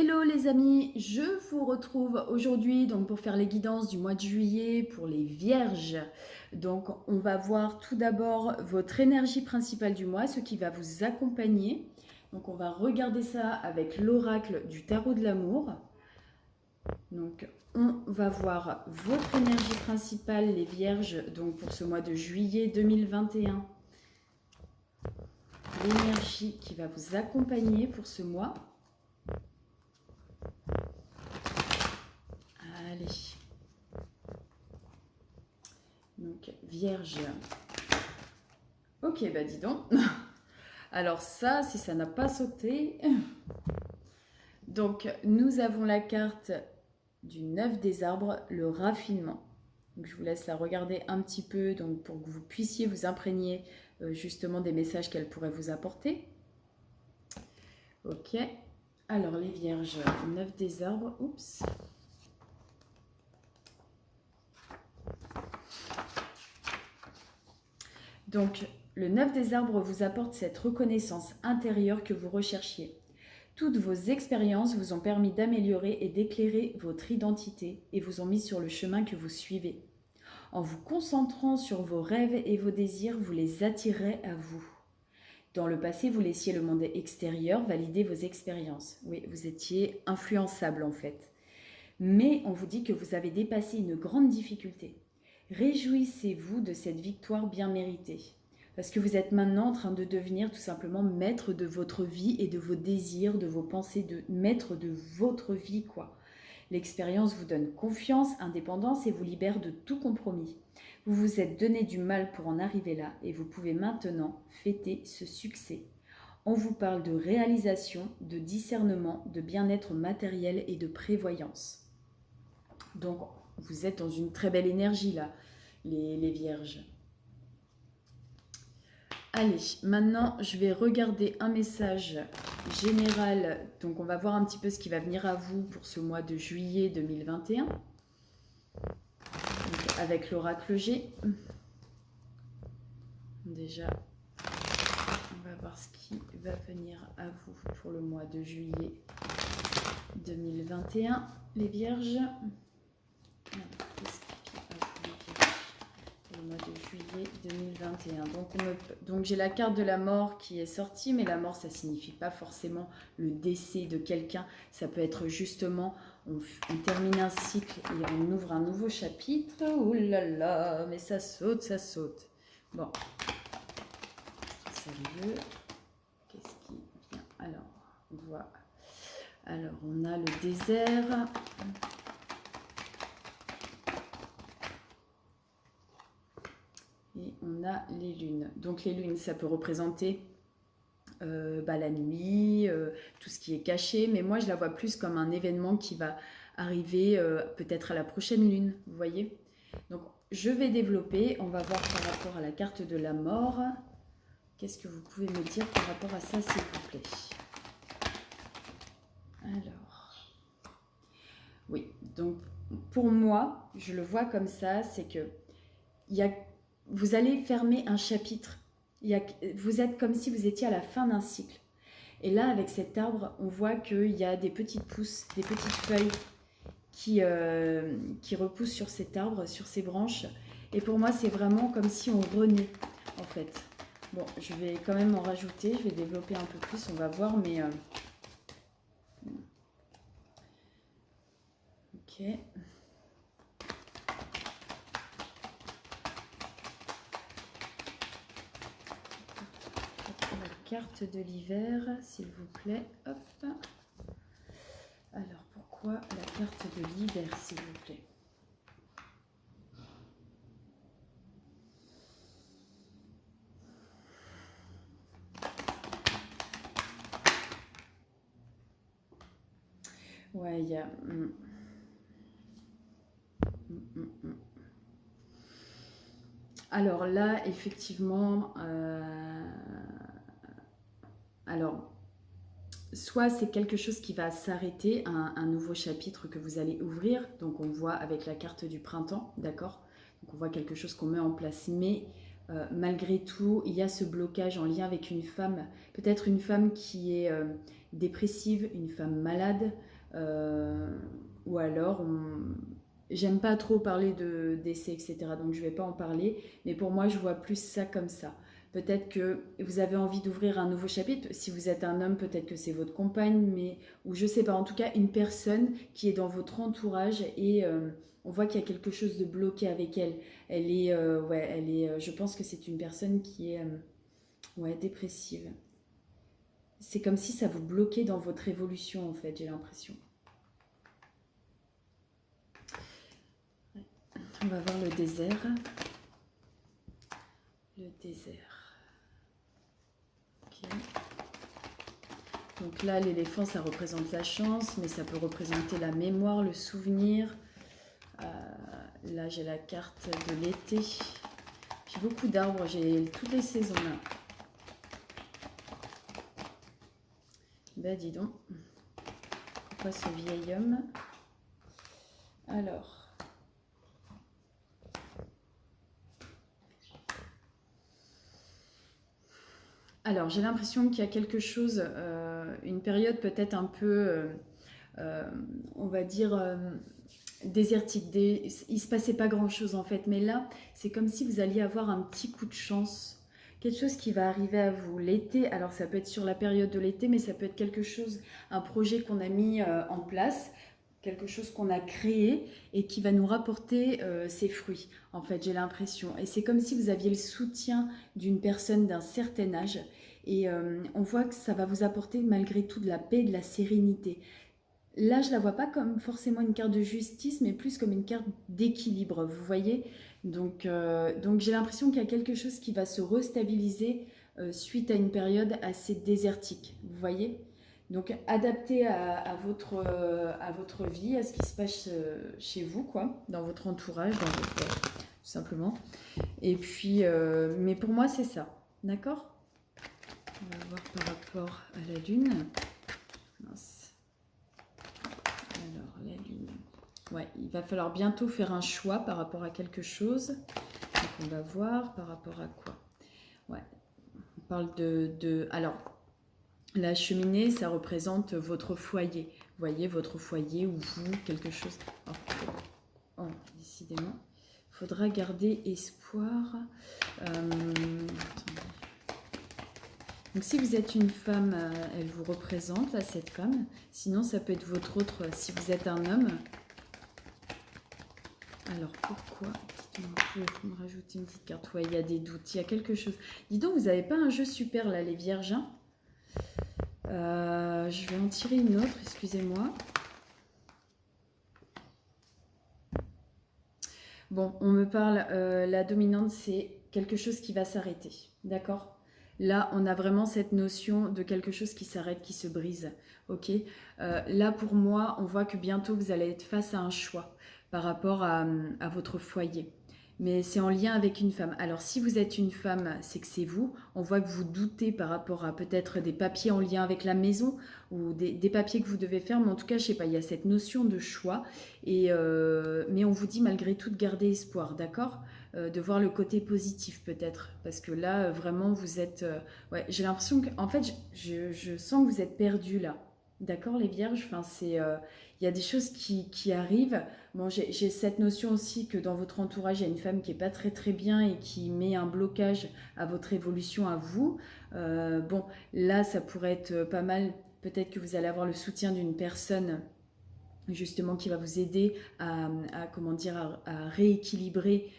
Hello les amis, je vous retrouve aujourd'hui donc pour faire les guidances du mois de juillet pour les vierges. Donc on va voir tout d'abord votre énergie principale du mois, ce qui va vous accompagner. Donc on va regarder ça avec l'oracle du tarot de l'amour. Donc on va voir votre énergie principale les vierges donc pour ce mois de juillet 2021. L'énergie qui va vous accompagner pour ce mois. Allez. Donc, Vierge. Ok, bah dis donc. Alors ça, si ça n'a pas sauté. Donc, nous avons la carte du 9 des arbres, le raffinement. Donc, je vous laisse la regarder un petit peu donc, pour que vous puissiez vous imprégner justement des messages qu'elle pourrait vous apporter. Ok. Alors, les vierges, 9 des arbres. Oups. Donc, le 9 des arbres vous apporte cette reconnaissance intérieure que vous recherchiez. Toutes vos expériences vous ont permis d'améliorer et d'éclairer votre identité et vous ont mis sur le chemin que vous suivez. En vous concentrant sur vos rêves et vos désirs, vous les attirez à vous. Dans le passé, vous laissiez le monde extérieur valider vos expériences. Oui, vous étiez influençable en fait. Mais on vous dit que vous avez dépassé une grande difficulté. Réjouissez-vous de cette victoire bien méritée. Parce que vous êtes maintenant en train de devenir tout simplement maître de votre vie et de vos désirs, de vos pensées, maître de votre vie, quoi. L'expérience vous donne confiance, indépendance et vous libère de tout compromis. Vous vous êtes donné du mal pour en arriver là et vous pouvez maintenant fêter ce succès. On vous parle de réalisation, de discernement, de bien-être matériel et de prévoyance. Donc, vous êtes dans une très belle énergie là, les vierges. Allez, maintenant, je vais regarder un message général. Donc, on va voir un petit peu ce qui va venir à vous pour ce mois de juillet 2021. Donc, avec l'oracle G. Déjà, on va voir ce qui va venir à vous pour le mois de juillet 2021. Les vierges. Le mois de juillet 2021. Donc j'ai la carte de la mort qui est sortie, mais la mort, ça signifie pas forcément le décès de quelqu'un. Ça peut être justement, on termine un cycle et on ouvre un nouveau chapitre. Ouh là là, mais ça saute, ça saute. Bon, sérieux, qu'est-ce qui vient? Alors, on voit. Alors, on a le désert. Et on a les lunes. Donc les lunes, ça peut représenter la nuit, tout ce qui est caché. Mais moi, je la vois plus comme un événement qui va arriver peut-être à la prochaine lune, vous voyez. Donc je vais développer. On va voir par rapport à la carte de la mort. Qu'est-ce que vous pouvez me dire par rapport à ça, s'il vous plaît? Alors, oui. Donc pour moi, je le vois comme ça, c'est que vous allez fermer un chapitre. Vous êtes comme si vous étiez à la fin d'un cycle. Et là, avec cet arbre, on voit qu'il y a des petites pousses, des petites feuilles qui repoussent sur cet arbre, sur ses branches. Et pour moi, c'est vraiment comme si on renaît, en fait. Bon, je vais quand même en rajouter, je vais développer un peu plus, on va voir, mais... Ok. Carte de l'hiver, s'il vous plaît. Hop. Alors, pourquoi la carte de l'hiver, s'il vous plaît? Ouais, il y a... Alors là, effectivement... Alors, soit c'est quelque chose qui va s'arrêter, un nouveau chapitre que vous allez ouvrir. Donc, on voit avec la carte du printemps, d'accord? Donc, on voit quelque chose qu'on met en place. Mais malgré tout, il y a ce blocage en lien avec une femme, peut-être une femme qui est dépressive, une femme malade, ou alors, j'aime pas trop parler de décès, etc. Donc je vais pas en parler, mais pour moi, je vois plus ça comme ça. Peut-être que vous avez envie d'ouvrir un nouveau chapitre. Si vous êtes un homme, peut-être que c'est votre compagne, mais ou je sais pas. En tout cas, une personne qui est dans votre entourage et on voit qu'il y a quelque chose de bloqué avec elle. Elle est, ouais, elle est. Je pense que c'est une personne qui est, ouais, dépressive. C'est comme si ça vous bloquait dans votre évolution, en fait. J'ai l'impression. On va voir le désert. Le désert. Ok. Donc là, l'éléphant, ça représente la chance, mais ça peut représenter la mémoire, le souvenir. Là, j'ai la carte de l'été. J'ai beaucoup d'arbres, j'ai toutes les saisons là. Ben dis donc. Pourquoi ce vieil homme? Alors j'ai l'impression qu'il y a quelque chose, une période peut-être un peu, on va dire, désertique. Il ne se passait pas grand-chose en fait, mais là, c'est comme si vous alliez avoir un petit coup de chance, quelque chose qui va arriver à vous. L'été, alors ça peut être sur la période de l'été, mais ça peut être quelque chose, un projet qu'on a mis en place, quelque chose qu'on a créé et qui va nous rapporter ses fruits, en fait, j'ai l'impression. Et c'est comme si vous aviez le soutien d'une personne d'un certain âge et on voit que ça va vous apporter malgré tout de la paix, de la sérénité. Là, je la vois pas comme forcément une carte de justice, mais plus comme une carte d'équilibre, vous voyez. Donc j'ai l'impression qu'il y a quelque chose qui va se restabiliser suite à une période assez désertique, vous voyez. Donc adapté à votre vie, à ce qui se passe chez vous, quoi, dans votre entourage, dans votre tout simplement. Et puis, mais pour moi, c'est ça, d'accord? On va voir par rapport à la lune. Mince. Alors, la lune. Ouais, il va falloir bientôt faire un choix par rapport à quelque chose. Donc, on va voir par rapport à quoi. Ouais, on parle alors, la cheminée, ça représente votre foyer. Vous voyez, votre foyer ou vous, quelque chose. Oh, décidément. Il faudra garder espoir. Donc si vous êtes une femme, elle vous représente, là, cette femme. Sinon, ça peut être votre autre, si vous êtes un homme. Alors, pourquoi? Vous pouvez me rajouter une petite carte. Ouais, il y a des doutes, il y a quelque chose. Dis donc, vous n'avez pas un jeu super, là, les vierges, hein? Je vais en tirer une autre, excusez-moi. Bon, on me parle, la dominante, c'est quelque chose qui va s'arrêter, d'accord? Là, on a vraiment cette notion de quelque chose qui s'arrête, qui se brise, ok? Là, pour moi, on voit que bientôt, vous allez être face à un choix par rapport à votre foyer. Mais c'est en lien avec une femme. Alors, si vous êtes une femme, c'est que c'est vous. On voit que vous doutez par rapport à peut-être des papiers en lien avec la maison ou des papiers que vous devez faire. Mais en tout cas, je sais pas, il y a cette notion de choix. Et, mais on vous dit malgré tout de garder espoir, d'accord? De voir le côté positif peut-être. Parce que là, vraiment, vous êtes... ouais, j'ai l'impression que... En fait, je sens que vous êtes perdu là. D'accord, les vierges? Enfin, c'est... il y a des choses qui arrivent. Bon, j'ai cette notion aussi que dans votre entourage, il y a une femme qui n'est pas très très bien et qui met un blocage à votre évolution à vous. Bon, là, ça pourrait être pas mal. Peut-être que vous allez avoir le soutien d'une personne justement qui va vous aider comment dire, à rééquilibrer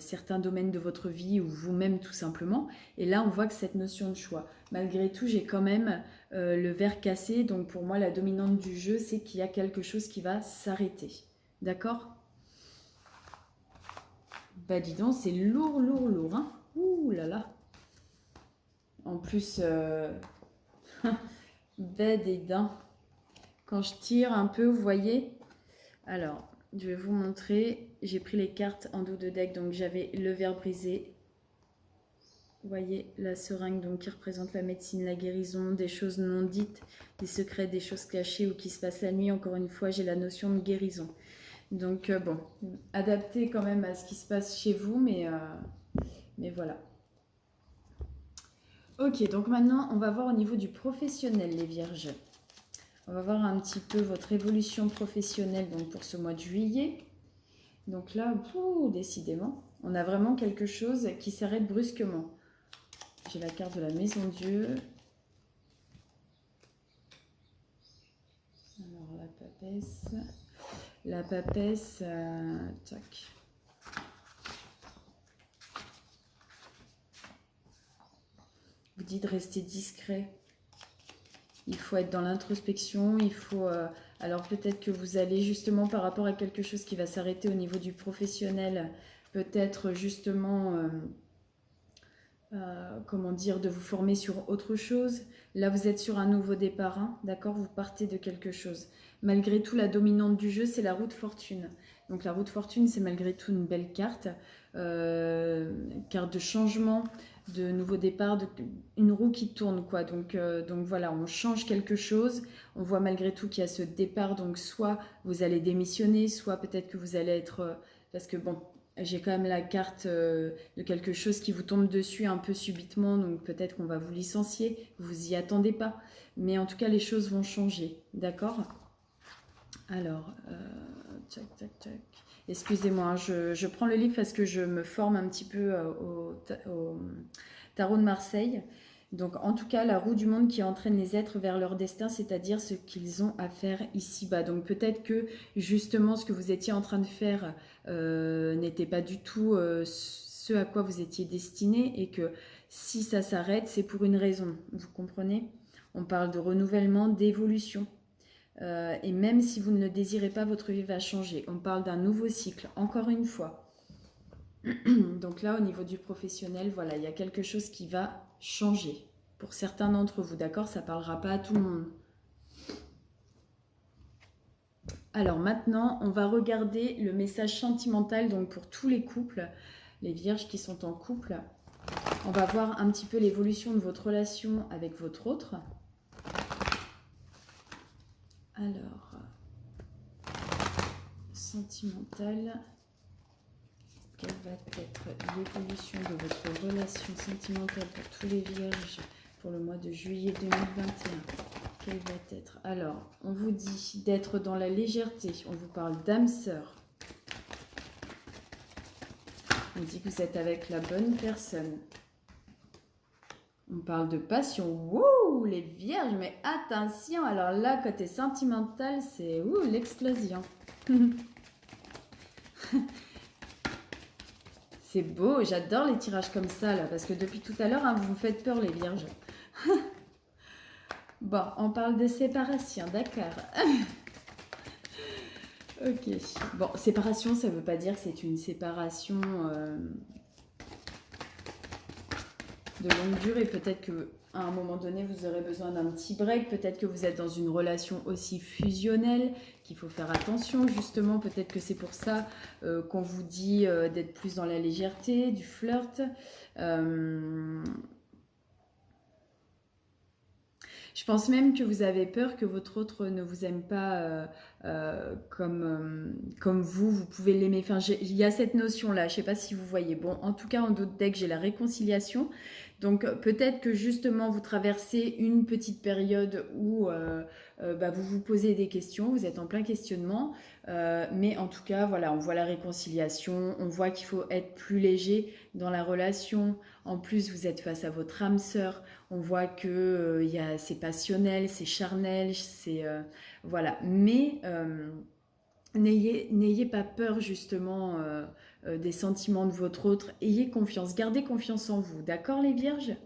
certains domaines de votre vie ou vous-même tout simplement. Et là, on voit que cette notion de choix. Malgré tout, j'ai quand même le verre cassé. Donc pour moi, la dominante du jeu, c'est qu'il y a quelque chose qui va s'arrêter. D'accord? Bah dis donc, c'est lourd, lourd, lourd. Hein. Ouh là là. En plus, bête et dents. Quand je tire un peu, vous voyez. Alors, je vais vous montrer. J'ai pris les cartes en dos de deck. Donc j'avais le verre brisé. Vous voyez la seringue donc, qui représente la médecine, la guérison, des choses non dites, des secrets, des choses cachées ou qui se passent la nuit. Encore une fois, j'ai la notion de guérison. Donc bon, adapté quand même à ce qui se passe chez vous, mais Mais voilà. Ok, donc maintenant, on va voir au niveau du professionnel, les vierges. On va voir un petit peu votre évolution professionnelle donc pour ce mois de juillet. Donc là, décidément, on a vraiment quelque chose qui s'arrête brusquement. J'ai la carte de la Maison Dieu. Alors, la papesse. La papesse, tac. Vous dites de rester discret. Il faut être dans l'introspection, il faut... alors peut-être que vous allez justement par rapport à quelque chose qui va s'arrêter au niveau du professionnel, peut-être justement... comment dire, de vous former sur autre chose. Là, vous êtes sur un nouveau départ, hein, d'accord? Vous partez de quelque chose. Malgré tout, la dominante du jeu, c'est la roue de fortune. Donc la roue de fortune, c'est malgré tout une belle carte. Carte de changement, de nouveau départ, une roue qui tourne, quoi. Donc voilà, on change quelque chose. On voit malgré tout qu'il y a ce départ. Donc soit vous allez démissionner, soit peut-être que vous allez être... parce que bon... J'ai quand même la carte de quelque chose qui vous tombe dessus un peu subitement, donc peut-être qu'on va vous licencier, vous y attendez pas. Mais en tout cas, les choses vont changer, d'accord? Alors, tac, tac, tac. Excusez-moi, hein, je prends le livre parce que je me forme un petit peu au tarot de Marseille. Donc, en tout cas, la roue du monde qui entraîne les êtres vers leur destin, c'est-à-dire ce qu'ils ont à faire ici-bas. Donc, peut-être que justement, ce que vous étiez en train de faire n'était pas du tout ce à quoi vous étiez destiné et que si ça s'arrête, c'est pour une raison. Vous comprenez? On parle de renouvellement, d'évolution. Et même si vous ne le désirez pas, votre vie va changer. On parle d'un nouveau cycle, encore une fois. Donc là, au niveau du professionnel, voilà, il y a quelque chose qui va changer. Pour certains d'entre vous, d'accord? Ça ne parlera pas à tout le monde. Alors maintenant, on va regarder le message sentimental donc pour tous les couples, les vierges qui sont en couple. On va voir un petit peu l'évolution de votre relation avec votre autre. Alors, sentimental. Quelle va être l'évolution de votre relation sentimentale pour tous les vierges pour le mois de juillet 2021? Quelle va être? Alors, on vous dit d'être dans la légèreté. On vous parle d'âme sœur. On dit que vous êtes avec la bonne personne. On parle de passion. Wouh, les vierges, mais attention. Alors là, côté sentimental, c'est l'explosion. C'est beau, j'adore les tirages comme ça, là, parce que depuis tout à l'heure, hein, vous me faites peur, les vierges. Bon, on parle de séparation, d'accord. Ok. Bon, séparation, ça ne veut pas dire que c'est une séparation de longue durée. Peut-être qu'à un moment donné, vous aurez besoin d'un petit break. Peut-être que vous êtes dans une relation aussi fusionnelle, qu'il faut faire attention, justement. Peut-être que c'est pour ça qu'on vous dit d'être plus dans la légèreté, du flirt. Je pense même que vous avez peur que votre autre ne vous aime pas comme vous pouvez l'aimer. Enfin, il y a cette notion-là, je ne sais pas si vous voyez. Bon, en tout cas, en d'autres decks, j'ai la réconciliation. Donc, peut-être que justement, vous traversez une petite période où vous vous posez des questions, vous êtes en plein questionnement. Mais en tout cas, voilà, on voit la réconciliation, on voit qu'il faut être plus léger dans la relation. En plus, vous êtes face à votre âme sœur. On voit que c'est passionnel, c'est charnel, c'est voilà. Mais n'ayez pas peur justement des sentiments de votre autre. Ayez confiance, gardez confiance en vous. D'accord, les vierges?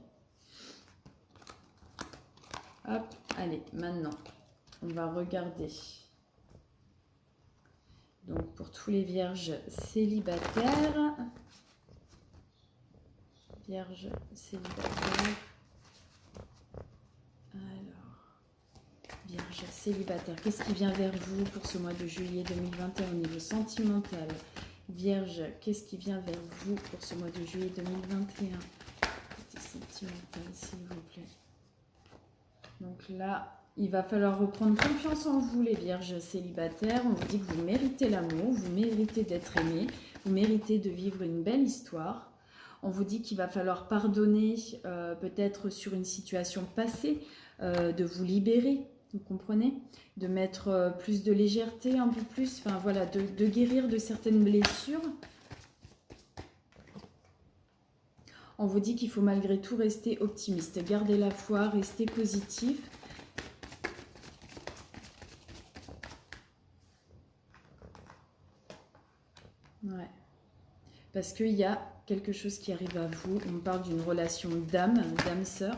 Hop, allez, maintenant, on va regarder. Donc, pour tous les vierges célibataires. Vierges célibataires. Alors, vierge célibataire, qu'est-ce qui vient vers vous pour ce mois de juillet 2021 au niveau sentimental? Vierge, qu'est-ce qui vient vers vous pour ce mois de juillet 2021? Côté sentimental, s'il vous plaît. Donc là, il va falloir reprendre confiance en vous, les vierges célibataires. On vous dit que vous méritez l'amour, vous méritez d'être aimé, vous méritez de vivre une belle histoire. On vous dit qu'il va falloir pardonner peut-être sur une situation passée, de vous libérer, vous comprenez? De mettre plus de légèreté, un peu plus, enfin voilà, de guérir de certaines blessures. On vous dit qu'il faut malgré tout rester optimiste, garder la foi, rester positif. Ouais. Parce qu'il y a quelque chose qui arrive à vous. On parle d'une relation d'âme-sœur.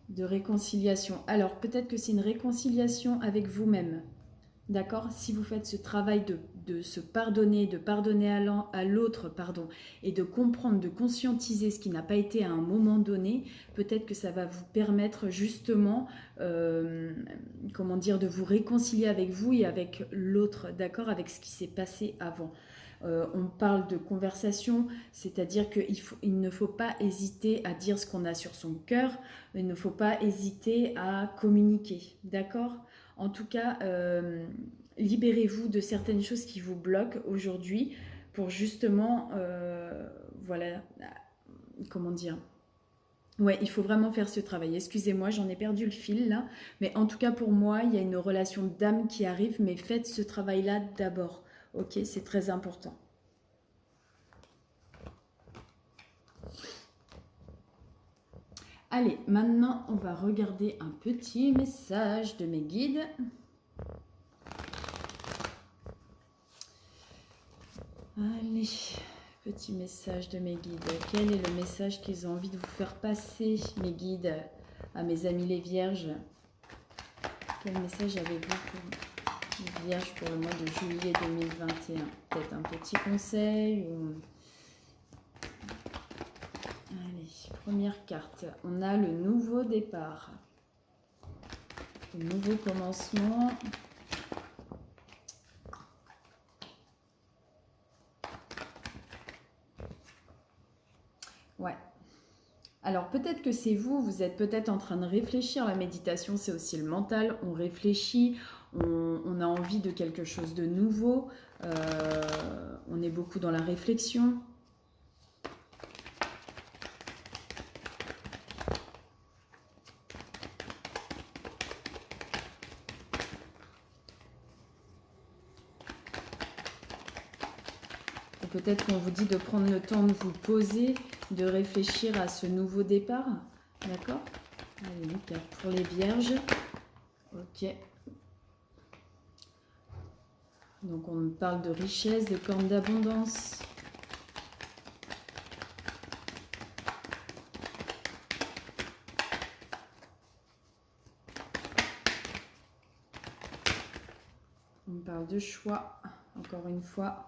De réconciliation. Alors, peut-être que c'est une réconciliation avec vous-même. D'accord? Si vous faites ce travail de se pardonner, de pardonner à l'autre, pardon, et de comprendre, de conscientiser ce qui n'a pas été à un moment donné, peut-être que ça va vous permettre justement, comment dire, de vous réconcilier avec vous et avec l'autre, d'accord? Avec ce qui s'est passé avant. On parle de conversation, c'est-à-dire qu'il ne faut pas hésiter à dire ce qu'on a sur son cœur, il ne faut pas hésiter à communiquer, d'accord? En tout cas, libérez-vous de certaines choses qui vous bloquent aujourd'hui pour justement, voilà, comment dire? Ouais, il faut vraiment faire ce travail. Excusez-moi, j'en ai perdu le fil là. Mais en tout cas, pour moi, il y a une relation d'âme qui arrive, mais faites ce travail-là d'abord. Ok, c'est très important. Allez, maintenant, on va regarder un petit message de mes guides. Allez, petit message de mes guides. Quel est le message qu'ils ont envie de vous faire passer, mes guides, à mes amis les vierges? Quel message avez-vous pour les vierges pour le mois de juillet 2021? Peut-être un petit conseil ou... Allez, première carte. On a le nouveau départ. Le nouveau commencement. Ouais. Alors peut-être que c'est vous, vous êtes peut-être en train de réfléchir. La méditation, c'est aussi le mental. On réfléchit, on a envie de quelque chose de nouveau. On est beaucoup dans la réflexion. Peut-être qu'on vous dit de prendre le temps de vous poser, de réfléchir à ce nouveau départ. D'accord? Allez, une carte pour les vierges. Ok. Donc on parle de richesse, de cornes d'abondance. On parle de choix, encore une fois.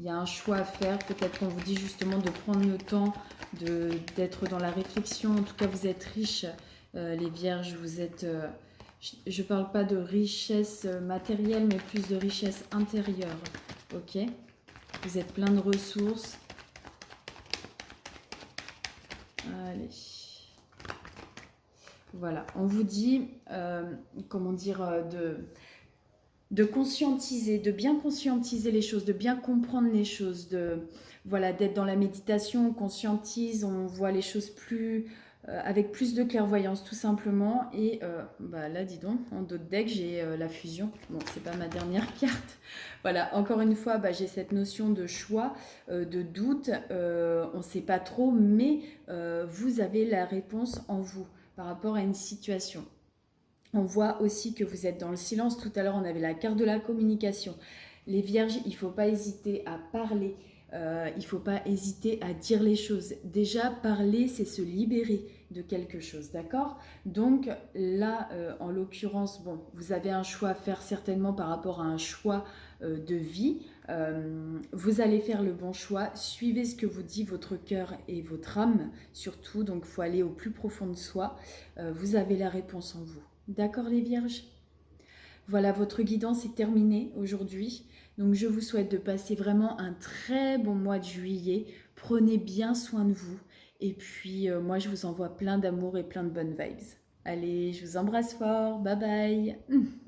Il y a un choix à faire, peut-être qu'on vous dit justement de prendre le temps d'être dans la réflexion. En tout cas, vous êtes riches, les vierges, vous êtes... je ne parle pas de richesse matérielle, mais plus de richesse intérieure, ok? Vous êtes plein de ressources. Allez. Voilà, on vous dit, comment dire, de conscientiser, de bien conscientiser les choses, de bien comprendre les choses, voilà, d'être dans la méditation, on conscientise, on voit les choses avec plus de clairvoyance tout simplement. Et bah là, dis donc, en dos de deck, j'ai la fusion. Bon, c'est pas ma dernière carte. Voilà, encore une fois, bah, j'ai cette notion de choix, de doute. On ne sait pas trop, mais vous avez la réponse en vous par rapport à une situation. On voit aussi que vous êtes dans le silence. Tout à l'heure, on avait la carte de la communication. Les vierges, il ne faut pas hésiter à parler. Il ne faut pas hésiter à dire les choses. Déjà, parler, c'est se libérer de quelque chose, d'accord? Donc là, en l'occurrence, bon, vous avez un choix à faire certainement par rapport à un choix de vie. Vous allez faire le bon choix. Suivez ce que vous dit votre cœur et votre âme, surtout. Donc, il faut aller au plus profond de soi. Vous avez la réponse en vous. D'accord les vierges? Voilà, votre guidance est terminée aujourd'hui. Donc je vous souhaite de passer vraiment un très bon mois de juillet. Prenez bien soin de vous. Et puis moi je vous envoie plein d'amour et plein de bonnes vibes. Allez, je vous embrasse fort. Bye bye.